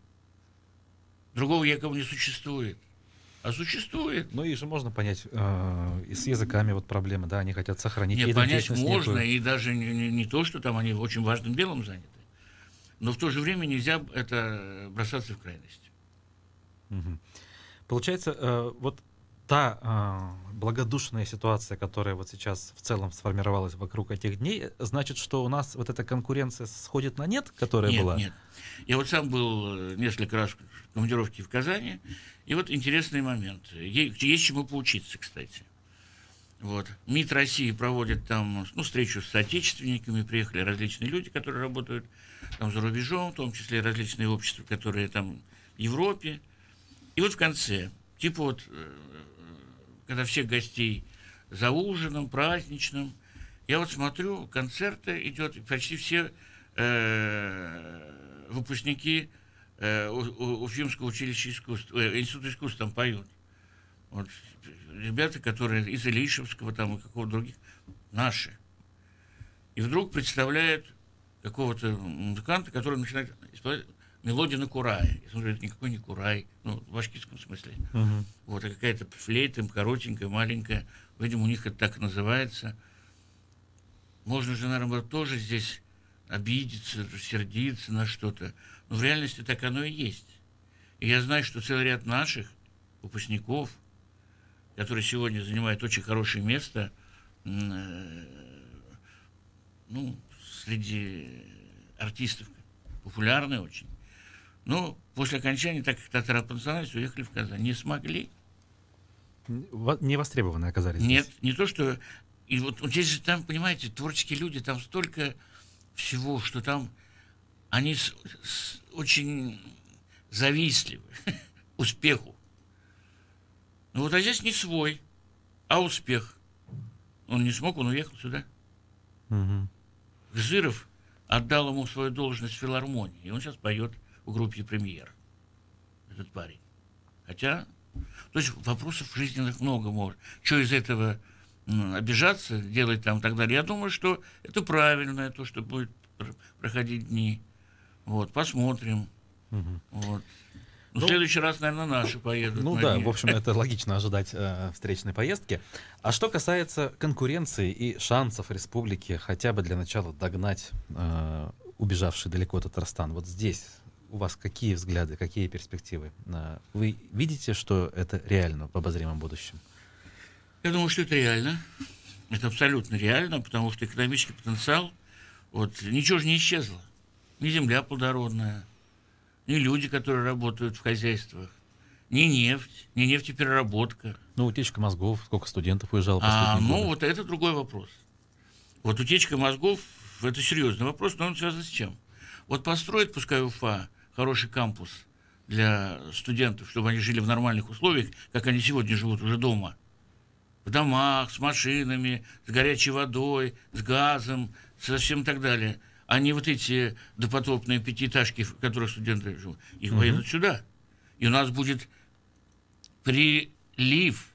Другого якобы не существует. А существует. Ну, и же можно понять, и с языками вот проблемы, да, они хотят сохранить. Нет, понять можно, некую. и даже не то, что там они очень важным делом заняты. Но в то же время нельзя это бросаться в крайность. Угу. Получается, вот та благодушная ситуация, которая вот сейчас в целом сформировалась вокруг этих дней, значит, что у нас вот эта конкуренция сходит на нет, которая была? Нет. Я вот сам был несколько раз в командировке в Казани, и вот интересный момент. Есть чему поучиться, кстати. Вот. МИД России проводит там, ну, встречу с соотечественниками, приехали различные люди, которые работают там за рубежом, в том числе различные общества, которые там в Европе. И вот в конце, типа вот, когда всех гостей за ужином, праздничным, я вот смотрю, концерты идет, почти все выпускники Уфимского училища искусств, Института искусств там поют. Вот, ребята, которые из Илишевского там и какого-то других, наши. И вдруг представляют какого-то музыканта, который начинает исполнять мелодию на курае. Я смотрю, это никакой не курай, ну, в башкирском смысле. Вот, а какая-то флейта, коротенькая, маленькая. Видимо, у них это так и называется. Можно же, наверное, тоже здесь обидеться, сердиться на что-то. Но в реальности так оно и есть. И я знаю, что целый ряд наших выпускников, которые сегодня занимают очень хорошее место, ну, среди артистов, популярные очень, Но после окончания, так как татары по национальности, уехали в Казань. Не смогли. Не востребованы оказались здесь. Нет, не то, что... И вот здесь же там, понимаете, творческие люди, там столько всего, что там они очень завистливы успеху. Ну вот, а здесь не свой, а успех. Он не смог, он уехал сюда. Жиров отдал ему свою должность в филармонии, и он сейчас поет в группе «Премьер». Этот парень. Хотя, то есть вопросов жизненных много может. Что из этого обижаться, делать там и так далее. Я думаю, что это правильно, то, что будет проходить дни. Вот, посмотрим. Вот. В следующий раз, наверное, наши поедут. Ну да, в общем, это логично ожидать встречной поездки. А что касается конкуренции и шансов республики хотя бы для начала догнать убежавший далеко Татарстан, вот здесь у вас какие взгляды, какие перспективы? Вы видите, что это реально в обозримом будущем? Я думаю, что это реально. Это абсолютно реально, потому что экономический потенциал, вот, ничего же не исчезло. Ни земля плодородная, ни люди, которые работают в хозяйствах, ни нефтепереработка. Ну, утечка мозгов, сколько студентов уезжало в последние годы. Вот это другой вопрос. Вот утечка мозгов — это серьезный вопрос, но он связан с чем? Вот построить, пускай Уфа, хороший кампус для студентов, чтобы они жили в нормальных условиях, как они сегодня живут уже дома. В домах, с машинами, с горячей водой, с газом, со всем так далее. А не вот эти допотопные пятиэтажки, в которых студенты живут. Их поедут сюда. И у нас будет прилив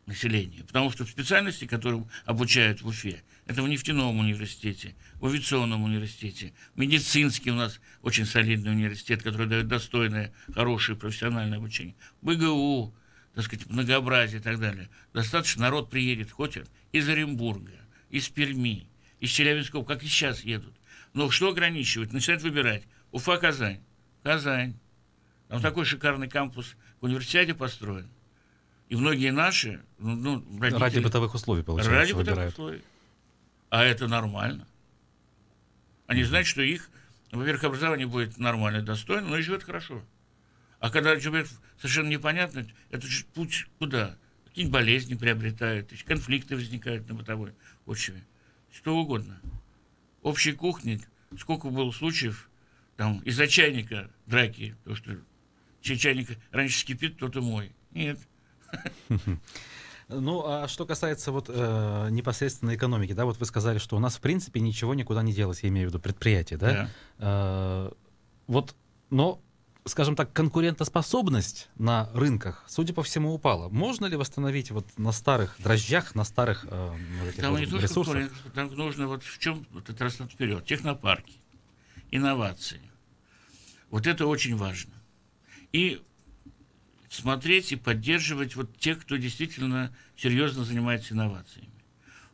населения. Потому что в специальности, которым обучают в Уфе, это в нефтяном университете, в авиационном университете, медицинский у нас очень солидный университет, который дает достойное, хорошее профессиональное обучение. БГУ, так сказать, многообразие и так далее. Достаточно народ приедет, хоть из Оренбурга, из Перми, из Челябинска, как и сейчас едут. Но что ограничивает? Начинают выбирать. Уфа, Казань. Казань. Там такой шикарный кампус в университете построен. И многие наши... родители, ради бытовых условий, получается, ради выбирают. бытовых условий. А это нормально. Они знают, что их, во-первых, образование будет нормально, достойно, но и живет хорошо. А когда живет совершенно непонятно, это же путь куда? Какие-нибудь болезни приобретают, конфликты возникают на бытовой почве. Что угодно. Общей кухни, сколько было случаев, там, из-за чайника драки, потому что чей чайник раньше скипит, тот и мой. Нет. Ну, а что касается вот непосредственно экономики, да, вот вы сказали, что у нас в принципе ничего никуда не делось, я имею в виду предприятие, да? Вот, но, скажем так, конкурентоспособность на рынках, судя по всему, упала. Можно ли восстановить вот на старых дрожжах, на старых там не то, ресурсах? Там нужно вот в чем вот это раз вперед. Технопарки, инновации. Вот это очень важно. И смотреть и поддерживать вот тех, кто действительно серьезно занимается инновациями.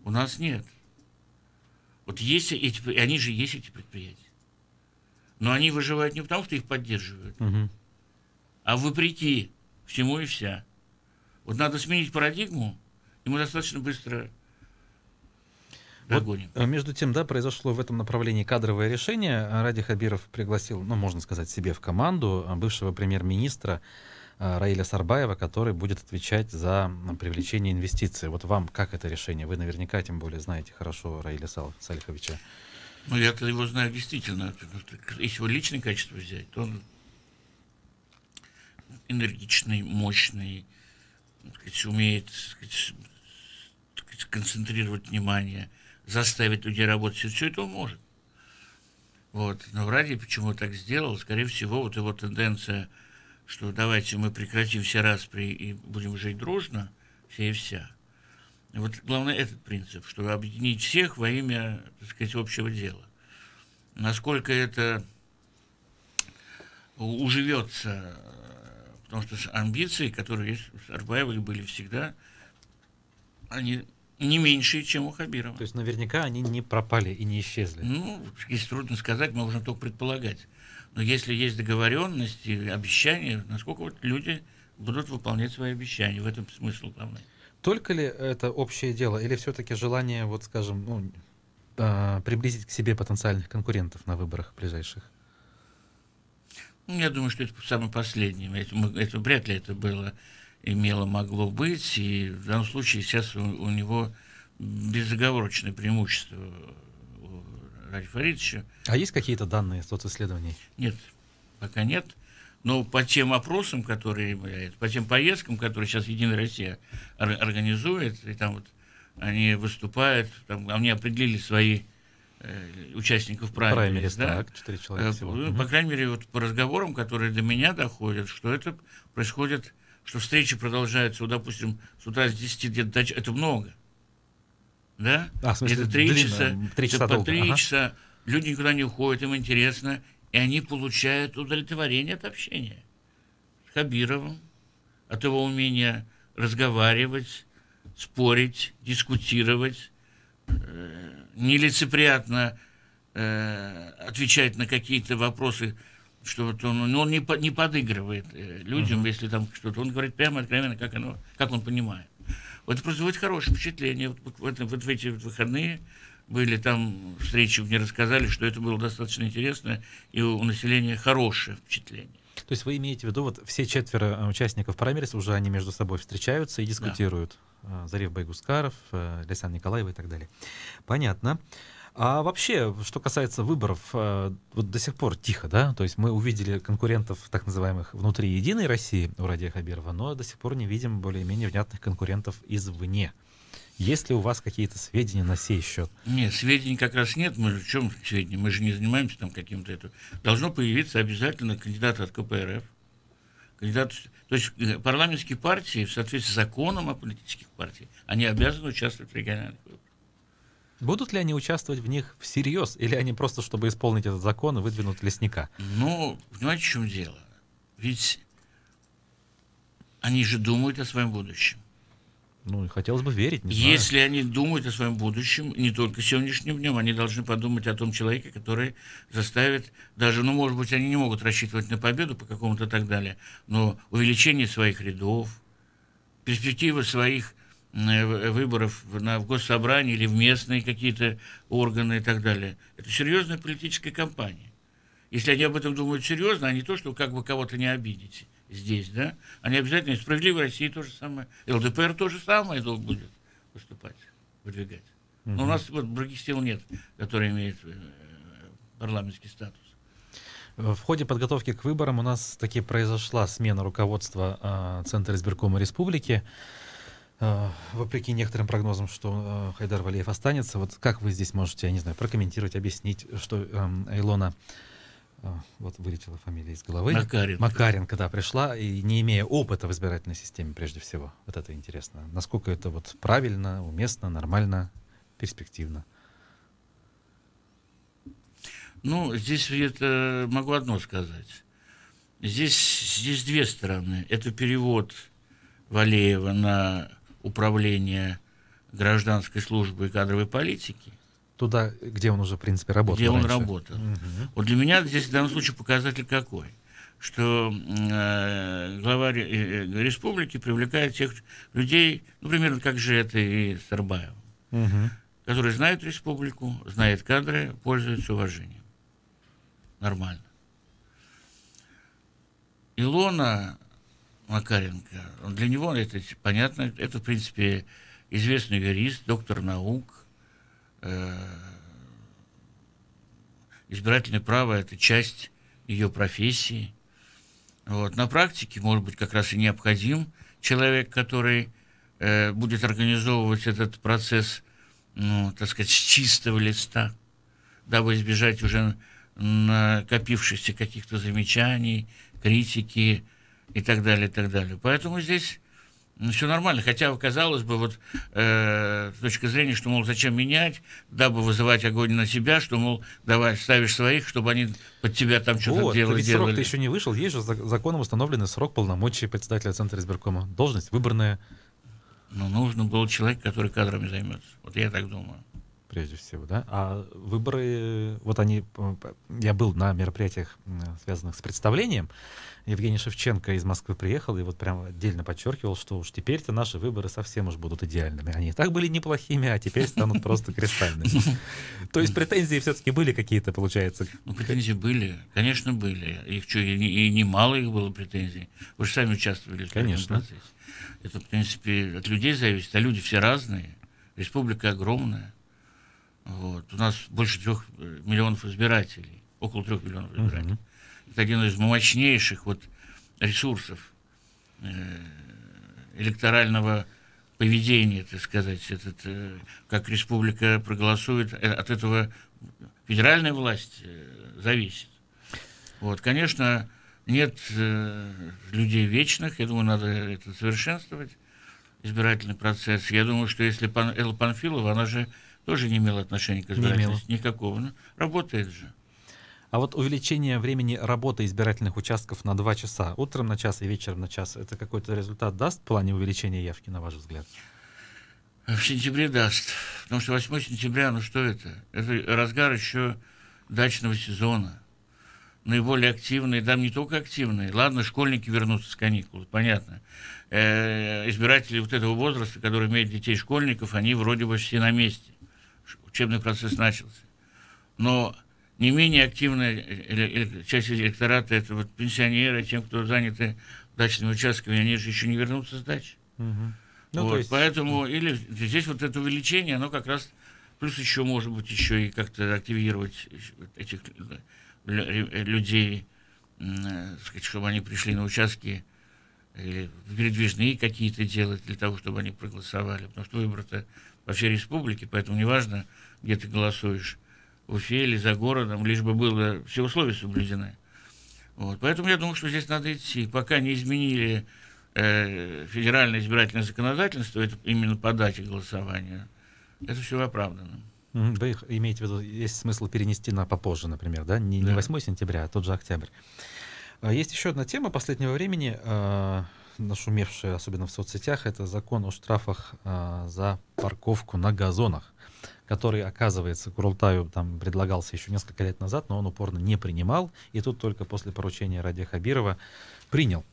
У нас нет. Вот есть эти, они же есть эти предприятия. Но они выживают не потому, что их поддерживают, а вопреки всему и вся. Вот надо сменить парадигму, и мы достаточно быстро догоним. Вот, между тем, да, произошло в этом направлении кадровое решение. Ради Хабиров пригласил, ну, можно сказать, себе в команду бывшего премьер-министра Раиля Сарбаева, который будет отвечать за привлечение инвестиций. Вот вам как это решение? Вы наверняка, тем более, знаете хорошо Раиля Салиховича. Ну, я-то его знаю действительно. Если его личное качество взять, то он энергичный, мощный, умеет концентрировать внимание, заставить людей работать. Все это он может. Вот. Но Ради почему так сделал? Скорее всего, вот его тенденция, что давайте мы прекратим все распри и будем жить дружно, все и вся. Вот главное этот принцип, что объединить всех во имя, так сказать, общего дела. Насколько это уживется, потому что амбиции, которые есть у Сарбаева и были всегда, они не меньше, чем у Хабирова. То есть наверняка они не пропали и не исчезли. Ну, здесь трудно сказать, мы можем только предполагать. Но если есть договоренности, обещания, насколько вот люди будут выполнять свои обещания, в этом смысл главный. Только ли это общее дело, или все-таки желание, вот скажем, ну, приблизить к себе потенциальных конкурентов на выборах ближайших? Я думаю, что это самое последнее. Это вряд ли это могло быть. И в данном случае сейчас у него безоговорочное преимущество у Ради Фаридовича. А есть какие-то данные социсследований? Нет, пока нет. Но по тем опросам, по тем поездкам, которые сейчас Единая Россия организует, и там вот они выступают, там, они определили свои участников праймерис, да? Так, 4 человека всего. По крайней мере, вот по разговорам, которые до меня доходят, что это происходит, что встречи продолжаются, вот, допустим, с утра с 10 где-то, это много, да? В смысле, это 3 часа, 3 часа по долго. 3 часа, люди никуда не уходят, им интересно, и они получают удовлетворение от общения с Хабировым, от его умения разговаривать, спорить, дискутировать, нелицеприятно отвечать на какие-то вопросы, что вот он не подыгрывает людям, если там что-то. Он говорит прямо, откровенно, как он понимает. Вот это производит хорошее впечатление. Вот в эти выходные были там встречи, мне рассказали, что это было достаточно интересно, и у населения хорошее впечатление. То есть вы имеете в виду, вот все 4 участников праймерис уже они между собой встречаются и дискутируют? Да. Зариф Байгускаров, Лейсан Николаева и так далее. Понятно. А вообще, что касается выборов, вот до сих пор тихо, да? То есть мы увидели конкурентов, так называемых, внутри Единой России у Радия Хабирова, но до сих пор не видим более-менее внятных конкурентов извне. Есть ли у вас какие-то сведения на сей счет? Нет, сведений как раз нет. Мы в чем сведения? Мы же не занимаемся там каким-то это. Должно появиться обязательно кандидат от КПРФ. То есть парламентские партии, в соответствии с законом о политических партиях, они обязаны участвовать в региональных выборах. Будут ли они участвовать в них всерьез, или они просто, чтобы исполнить этот закон, выдвинут лесника? Ну, понимаете, в чем дело? Ведь они же думают о своем будущем. Ну, хотелось бы верить, не знаю. Если они думают о своем будущем, не только сегодняшним днем, они должны подумать о том человеке, который заставит даже, может быть, они не могут рассчитывать на победу по какому-то так далее, но увеличение своих рядов, перспективы своих выборов в госсобрании или в местные какие-то органы и так далее. Это серьезная политическая кампания. Если они об этом думают серьезно, а не то, что как бы кого-то не обидеть здесь, да, они обязательно, «Справедливая Россия» то же самое, ЛДПР то же самое будет выступать, выдвигать. Но у нас вот других сил нет, которые имеют парламентский статус. В ходе подготовки к выборам у нас таки произошла смена руководства Центра избиркома республики. Вопреки некоторым прогнозам, что Хайдар Валиев останется. Вот как вы здесь можете, я не знаю, прокомментировать, объяснить, что Илона, вот вылетела фамилия из головы. Макаренко, да, пришла, и не имея опыта в избирательной системе, прежде всего. Вот это интересно. Насколько это вот правильно, уместно, нормально, перспективно? Ну, здесь это могу одно сказать. Здесь две стороны. Это перевод Валеева на управление гражданской службы и кадровой политики. Туда, где он уже, в принципе, работал. Где он раньше. Работал. Вот для меня здесь в данном случае показатель какой? Что глава республики привлекает тех людей, ну, примерно как же это и Сарбаев, которые знают республику, знают кадры, пользуются уважением. Нормально. Илона Макаренко, для него это понятно, это, в принципе, известный юрист, доктор наук. Избирательное право – это часть ее профессии. Вот. На практике, может быть, как раз и необходим человек, который будет организовывать этот процесс, ну, так сказать, с чистого листа, дабы избежать уже накопившихся каких-то замечаний, критики и так далее, и так далее. Поэтому здесь все нормально. Хотя, казалось бы, вот с точки зрения, что, мол, зачем менять, дабы вызывать огонь на себя, что, мол, давай ставишь своих, чтобы они под тебя там что-то делали. Ведь срок-то еще не вышел. Есть же законом установленный срок полномочий председателя Центра избиркома. Должность выборная. Ну, нужно был человек, который кадрами займется. Вот я так думаю. прежде всего, да? А выборы, вот они, я был на мероприятиях, связанных с представлением, Евгений Шевченко из Москвы приехал и вот прям отдельно подчеркивал, что уж теперь-то наши выборы совсем уж будут идеальными. Они и так были неплохими, а теперь станут просто кристальными. То есть претензии все-таки были какие-то, получается? Ну, претензии были, конечно, были. Их что, и немало их было претензий. Вы же сами участвовали в этом процессе. Это, в принципе, от людей зависит, а люди все разные. Республика огромная. Вот. У нас больше 3 миллионов избирателей, около 3 миллионов избирателей. Это один из мощнейших вот ресурсов электорального поведения, так сказать. Как республика проголосует, от этого федеральная власть зависит. Вот, конечно, нет людей вечных, я думаю, надо это совершенствовать, избирательный процесс. Я думаю, что если Элла Панфилова, она же тоже не имела отношения к избирательности никакого, но работает же. А вот увеличение времени работы избирательных участков на 2 часа, утром на час и вечером на час, это какой-то результат даст в плане увеличения явки, на ваш взгляд? В сентябре даст. Потому что 8 сентября, ну что это? Это разгар еще дачного сезона. Наиболее активные, да, не только активные. Ладно, школьники вернутся с каникул, понятно. Избиратели вот этого возраста, которые имеют детей школьников, они вроде бы все на месте. Учебный процесс начался. Но не менее активная часть электората — это вот пенсионеры, тем, кто заняты дачными участками, они же еще не вернутся с дачи. Ну, Вот, поэтому или здесь вот это увеличение, оно как раз, плюс еще, может быть, еще и как-то активировать этих людей, сказать, чтобы они пришли на участки, или передвижные какие-то делать для того, чтобы они проголосовали. Потому что выборы-то во всей республике, поэтому неважно, где ты голосуешь, в Уфе или за городом, лишь бы было все условия соблюдены. Вот. Поэтому я думаю, что здесь надо идти. Пока не изменили федеральное избирательное законодательство, это именно по дате голосования, это все оправдано. Вы их имеете в виду, есть смысл перенести на попозже, например, да? Не 8 сентября, а тот же октябрь. Есть еще одна тема последнего времени, нашумевшая, особенно в соцсетях, это закон о штрафах за парковку на газонах, который, оказывается, Курултаю там предлагался еще несколько лет назад, но он упорно не принимал, и тут только после поручения Ради Хабирова принял.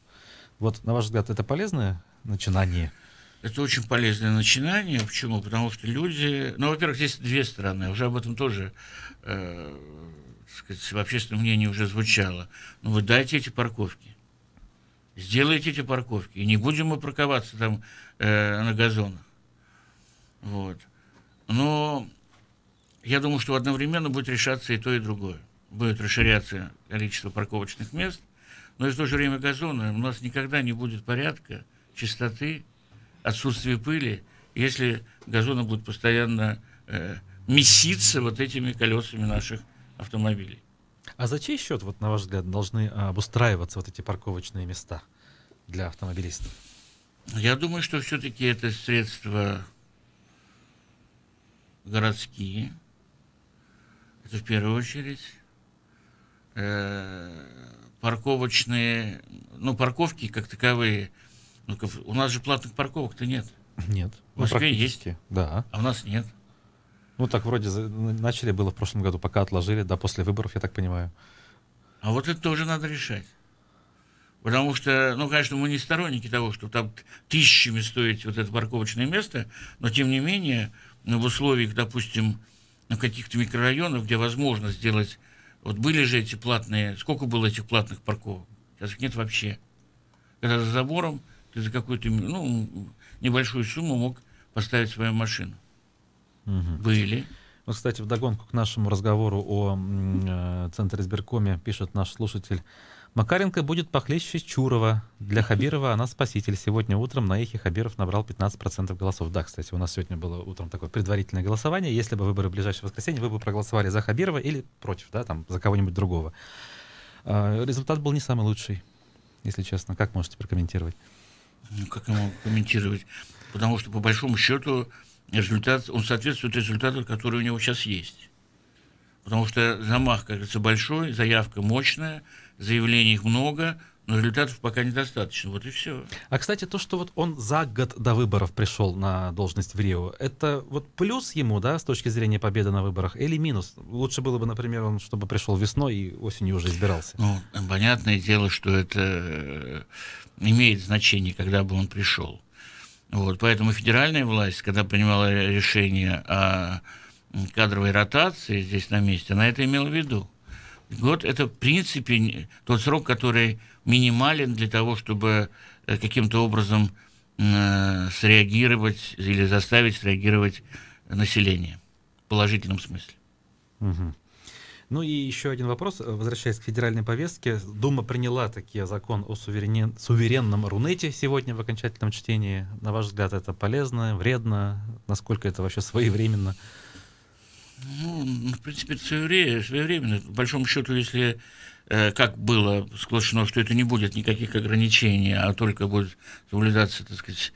Вот, на ваш взгляд, это полезное начинание? Это очень полезное начинание. Почему? Потому что люди... Ну, во-первых, здесь 2 стороны. Уже об этом тоже сказать, в общественном мнении уже звучало. Ну, вы дайте эти парковки. Сделайте эти парковки. И не будем мы парковаться там на газонах. Вот. Но я думаю, что одновременно будет решаться и то, и другое. Будет расширяться количество парковочных мест, но и в то же время газоны. У нас никогда не будет порядка, чистоты, отсутствия пыли, если газоны будут постоянно меситься вот этими колесами наших автомобилей. А за чей счет, вот, на ваш взгляд, должны обустраиваться вот эти парковочные места для автомобилистов? Я думаю, что все-таки это средства городские. Это в первую очередь. Парковочные, ну, парковки как таковые. Ну, у нас же платных парковок-то нет. Нет. В Москве есть. Да. А у нас нет. Ну, так вроде начали было в прошлом году, пока отложили, да, после выборов, я так понимаю. А вот это тоже надо решать. Потому что, ну, конечно, мы не сторонники того, что там тысячами стоит вот это парковочное место, но, тем не менее, в условиях, допустим, в каких-то микрорайонах, где возможно сделать... Вот были же эти платные... Сколько было этих платных парковок? Сейчас их нет вообще. Когда за забором ты за какую-то, ну, небольшую сумму мог поставить свою машину. Были. Вот, кстати, вдогонку к нашему разговору о Центре избиркоме пишет наш слушатель: Макаренко будет похлеще Чурова. Для Хабирова она спаситель. Сегодня утром на Эхе Хабиров набрал 15% голосов. Да, кстати, у нас сегодня было утром такое предварительное голосование. Если бы выборы в ближайшее воскресенье, вы бы проголосовали за Хабирова или против, да, там, за кого-нибудь другого. Результат был не самый лучший, если честно. Как можете прокомментировать? Ну, как я могу комментировать? Потому что, по большому счету, результат, он соответствует результату, который у него сейчас есть. Потому что замах, как говорится, большой, заявка мощная, заявлений их много, но результатов пока недостаточно. Вот и все. А, кстати, то, что вот он за год до выборов пришел на должность в Рио, это вот плюс ему, да, с точки зрения победы на выборах, или минус? Лучше было бы, например, он, чтобы пришел весной и осенью уже избирался. Ну, понятное дело, что это имеет значение, когда бы он пришел. Вот, поэтому федеральная власть, когда принимала решение о кадровой ротации здесь на месте, она это имела в виду. Год – это, в принципе, тот срок, который минимален для того, чтобы каким-то образом среагировать или заставить среагировать население в положительном смысле. Угу. Ну и еще один вопрос, возвращаясь к федеральной повестке. Дума приняла таки закон о суверенном Рунете сегодня в окончательном чтении. На ваш взгляд, это полезно, вредно? Насколько это вообще своевременно? Ну, в принципе, это своевременно. По большому счету, если, как было сглашено, что это не будет никаких ограничений, а только будет соблюдаться, так сказать,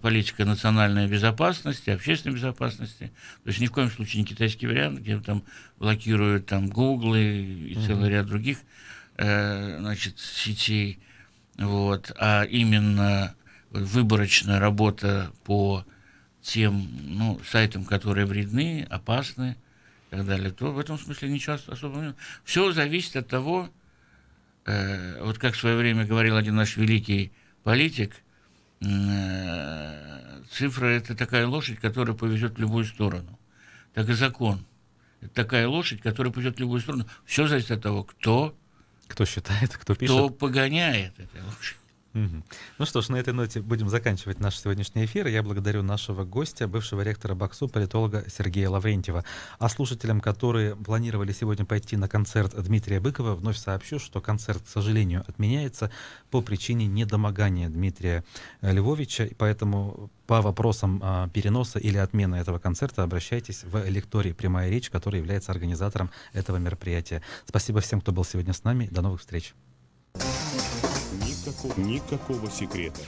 политика национальной безопасности, общественной безопасности, то есть ни в коем случае не китайский вариант, где там блокируют там Google и целый ряд других значит, сетей, вот, а именно выборочная работа по тем сайтам, которые вредны, опасны и так далее, то в этом смысле ничего особого нет. Все зависит от того, вот как в свое время говорил один наш великий политик, цифра – это такая лошадь, которая повезет в любую сторону. Так и закон – это такая лошадь, которая повезет в любую сторону. Все зависит от того, кто считает, кто пишет. Кто погоняет эту лошадь. Угу. Ну что ж, на этой ноте будем заканчивать наш сегодняшний эфир. Я благодарю нашего гостя, бывшего ректора БАКСУ, политолога Сергея Лаврентьева. А слушателям, которые планировали сегодня пойти на концерт Дмитрия Быкова, вновь сообщу, что концерт, к сожалению, отменяется по причине недомогания Дмитрия Львовича. И поэтому по вопросам переноса или отмены этого концерта обращайтесь в лекторий «Прямая речь», который является организатором этого мероприятия. Спасибо всем, кто был сегодня с нами. До новых встреч. Никакого секрета.